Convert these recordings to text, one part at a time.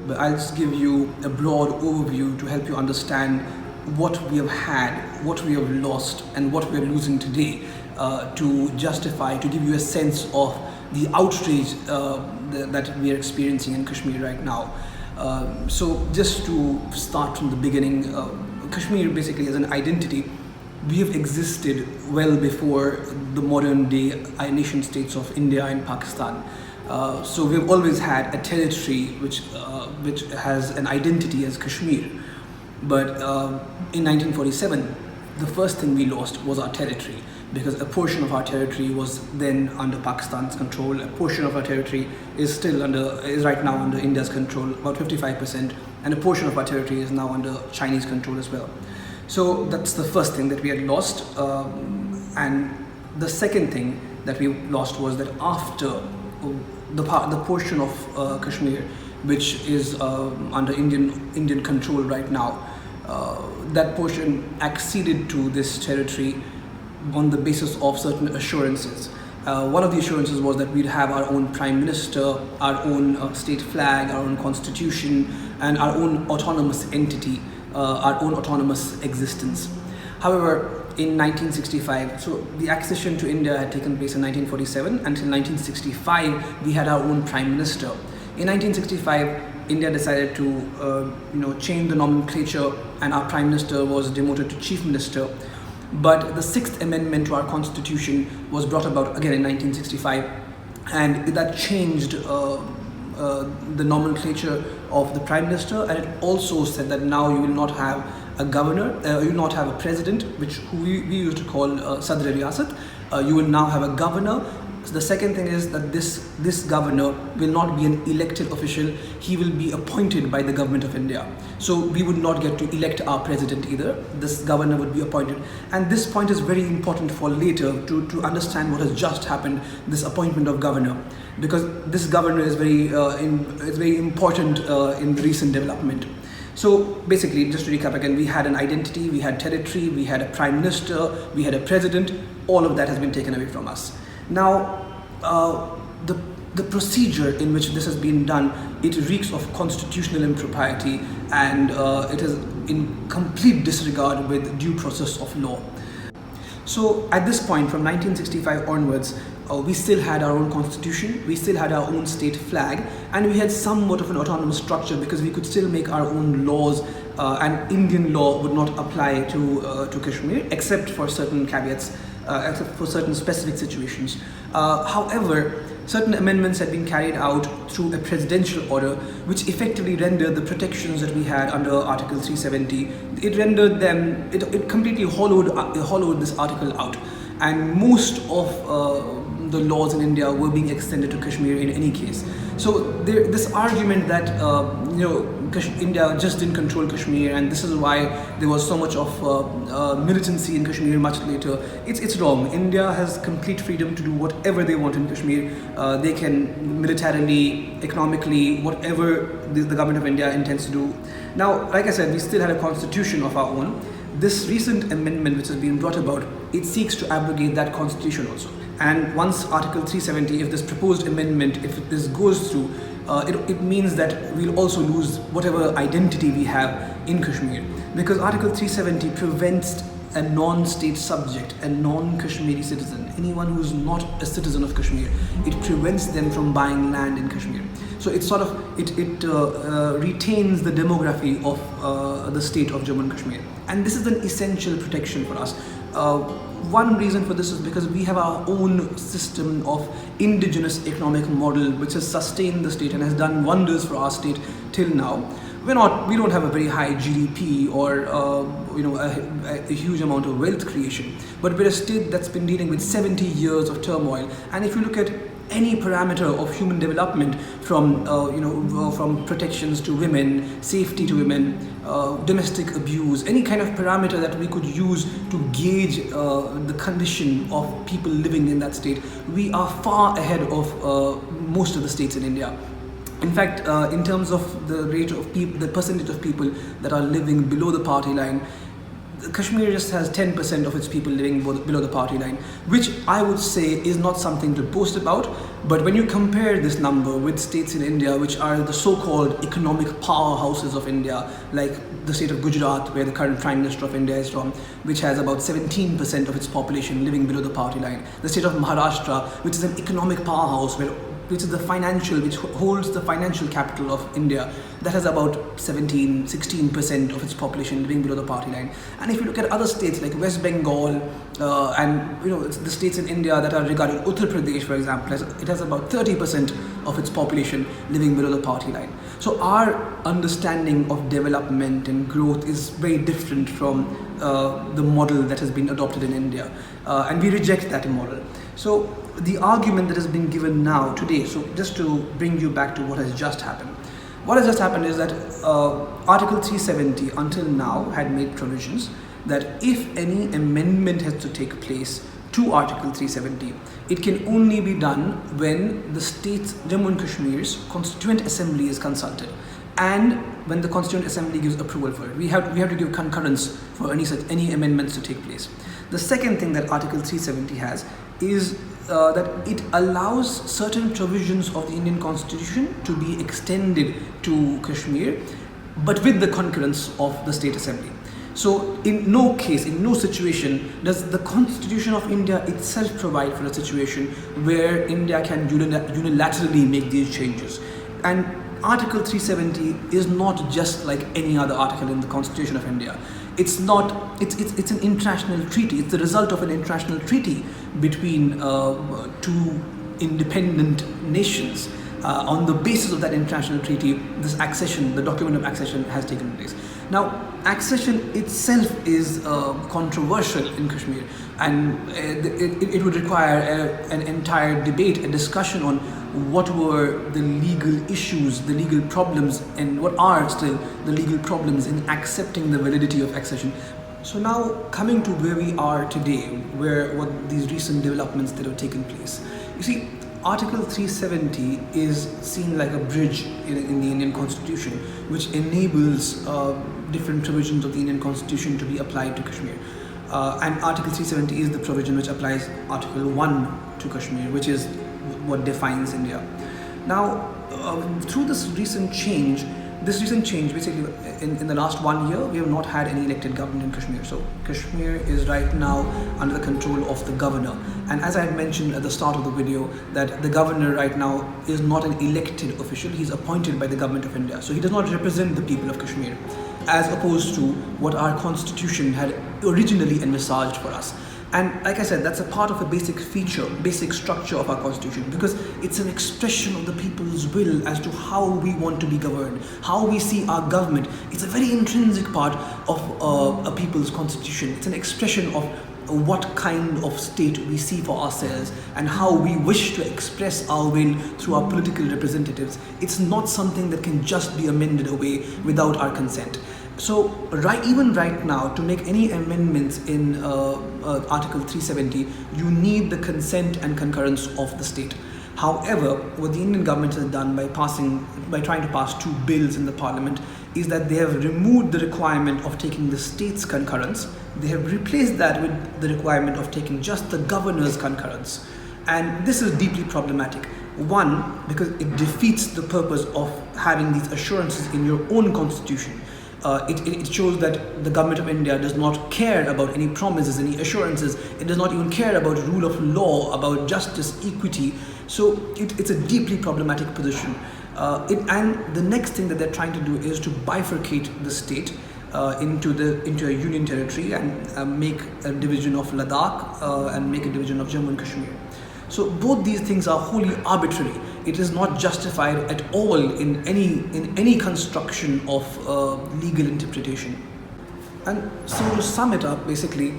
but I'll just give you a broad overview to help you understand what we have had, what we have lost, and what we are losing today, to justify, to give you a sense of the outrage that we are experiencing in Kashmir right now. So just to start from the beginning, Kashmir basically as an identity, we have existed well before the modern day nation states of India and Pakistan. So we've always had a territory which has an identity as Kashmir. But in 1947, the first thing we lost was our territory, because a portion of our territory was then under Pakistan's control. A portion of our territory is right now under India's control, about 55%, and a portion of our territory is now under Chinese control as well. So that's the first thing that we had lost. And the second thing that we lost was that after the portion of Kashmir which is under Indian control right now, that portion acceded to this territory on the basis of certain assurances. One of the assurances was that we'd have our own prime minister, our own state flag, our own constitution, and our own autonomous entity, our own autonomous existence. However, in 1965, so the accession to India had taken place in 1947. Until 1965, we had our own prime minister. In 1965, India decided to change the nomenclature, and our prime minister was demoted to chief minister. But the Sixth Amendment to our constitution was brought about again in 1965, and that changed the nomenclature of the prime minister, and it also said that now you will not have a governor, you will not have a president, who we used to call Sadr Riyasat. You will now have a governor. So the second thing is that this governor will not be an elected official. He will be appointed by the government of India. So we would not get to elect our president either. This governor would be appointed. And this point is very important for later to understand what has just happened, this appointment of governor. Because this governor is very important in recent development. So basically, just to recap again, we had an identity, we had territory, we had a prime minister, we had a president. All of that has been taken away from us. Now, the procedure in which this has been done, it reeks of constitutional impropriety, and it is in complete disregard with due process of law. So at this point, from 1965 onwards, we still had our own constitution, we still had our own state flag, and we had somewhat of an autonomous structure because we could still make our own laws, and Indian law would not apply to Kashmir except for certain caveats, except for certain specific situations. However, certain amendments had been carried out through a presidential order, which effectively rendered the protections that we had under Article 370. It rendered them, it completely hollowed this article out, and most of the laws in India were being extended to Kashmir in any case. So this argument that India just didn't control Kashmir, and this is why there was so much of militancy in Kashmir much later, it's wrong. India has complete freedom to do whatever they want in Kashmir. They can militarily, economically, whatever the government of India intends to do. Now, like I said, we still had a constitution of our own. This recent amendment which has been brought about, it seeks to abrogate that constitution also. And once Article 370, if this proposed amendment, if this goes through, it means that we'll also lose whatever identity we have in Kashmir. Because Article 370 prevents a non-state subject, a non-Kashmiri citizen, anyone who's not a citizen of Kashmir, it prevents them from buying land in Kashmir. So it retains the demography of the state of Jammu and Kashmir. And this is an essential protection for us. One reason for this is because we have our own system of indigenous economic model which has sustained the state and has done wonders for our state till now. We don't have a very high GDP or a huge amount of wealth creation, but we're a state that's been dealing with 70 years of turmoil. And if you look at any parameter of human development, from protections to women, safety to women, domestic abuse, any kind of parameter that we could use to gauge the condition of people living in that state, we are far ahead of most of the states in India. In fact, in terms of the rate of the percentage of people that are living below the poverty line, Kashmir just has 10% of its people living below the poverty line, which I would say is not something to boast about. But when you compare this number with states in India which are the so-called economic powerhouses of India, like the state of Gujarat, where the current Prime Minister of India is from, which has about 17% of its population living below the poverty line. The state of Maharashtra, which is an economic powerhouse, which holds the financial capital of India, that has about 16% of its population living below the poverty line. And if you look at other states like West Bengal and the states in India that are regarded, Uttar Pradesh, for example, it has about 30% of its population living below the poverty line. So our understanding of development and growth is very different from the model that has been adopted in India, and we reject that model. So the argument that has been given now today, so just to bring you back to what has just happened. What has just happened is that Article 370 until now had made provisions that if any amendment has to take place to Article 370, it can only be done when the state's Jammu and Kashmir's Constituent Assembly is consulted, and when the Constituent Assembly gives approval for it. We have to give concurrence for any amendments to take place. The second thing that Article 370 has is that it allows certain provisions of the Indian Constitution to be extended to Kashmir, but with the concurrence of the State Assembly. So in no case, in no situation does the Constitution of India itself provide for a situation where India can unilaterally make these changes. And Article 370 is not just like any other article in the Constitution of India. It's an international treaty. It's the result of an international treaty between two independent nations. On the basis of that international treaty, this accession, the document of accession, has taken place. Now, accession itself is controversial in Kashmir, and it would require an entire debate, a discussion on what were the legal issues, the legal problems, and what are still the legal problems in accepting the validity of accession. So now, coming to where we are today, what these recent developments that have taken place. You see, Article 370 is seen like a bridge in the Indian Constitution, which enables different provisions of the Indian Constitution to be applied to Kashmir. And Article 370 is the provision which applies Article 1 to Kashmir, which is what defines India. Now, through this recent change, basically in the last 1 year, we have not had any elected government in Kashmir. So Kashmir is right now under the control of the governor. And as I had mentioned at the start of the video, that the governor right now is not an elected official. He's appointed by the government of India. So he does not represent the people of Kashmir, as opposed to what our constitution had originally envisaged for us. And like I said, that's a part of a basic feature, basic structure of our constitution, because it's an expression of the people's will as to how we want to be governed, how we see our government. It's a very intrinsic part of a people's constitution. It's an expression of what kind of state we see for ourselves and how we wish to express our will through our political representatives. It's not something that can just be amended away without our consent. So even right now, to make any amendments in Article 370, you need the consent and concurrence of the state. However, what the Indian government has done by trying to pass 2 bills in the parliament is that they have removed the requirement of taking the state's concurrence. They have replaced that with the requirement of taking just the governor's concurrence. And this is deeply problematic. One, because it defeats the purpose of having these assurances in your own constitution. It shows that the government of India does not care about any promises, any assurances. It does not even care about rule of law, about justice, equity. So it's a deeply problematic position. And the next thing that they're trying to do is to bifurcate the state into a union territory and make a division of Ladakh and make a division of Jammu and Kashmir. So both these things are wholly arbitrary. It is not justified at all in any construction of legal interpretation. And so to sum it up, basically,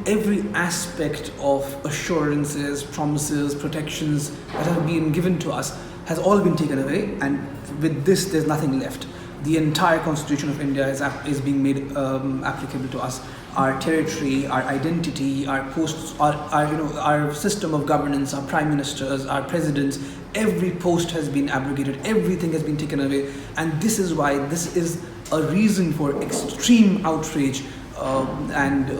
every aspect of assurances, promises, protections that have been given to us has all been taken away, and with this there's nothing left. The entire Constitution of India is being made applicable to us. Our territory, our identity, our posts, our system of governance, our prime ministers, our presidents, every post has been abrogated, everything has been taken away. And this is why this is a reason for extreme outrage, and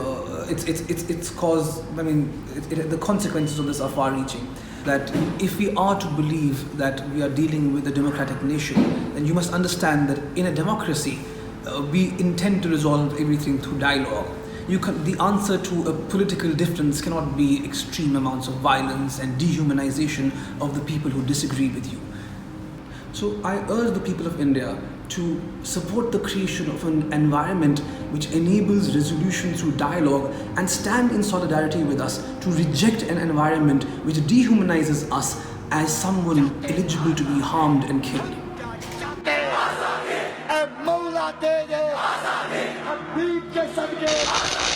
it's caused, the consequences of this are far reaching. that if we are to believe that we are dealing with a democratic nation, then you must understand that in a democracy, we intend to resolve everything through dialogue. The answer to a political difference cannot be extreme amounts of violence and dehumanization of the people who disagree with you. So I urge the people of India to support the creation of an environment which enables resolution through dialogue and stand in solidarity with us to reject an environment which dehumanizes us as someone eligible to be harmed and killed. अब मौला तेरे अब भीख के सदके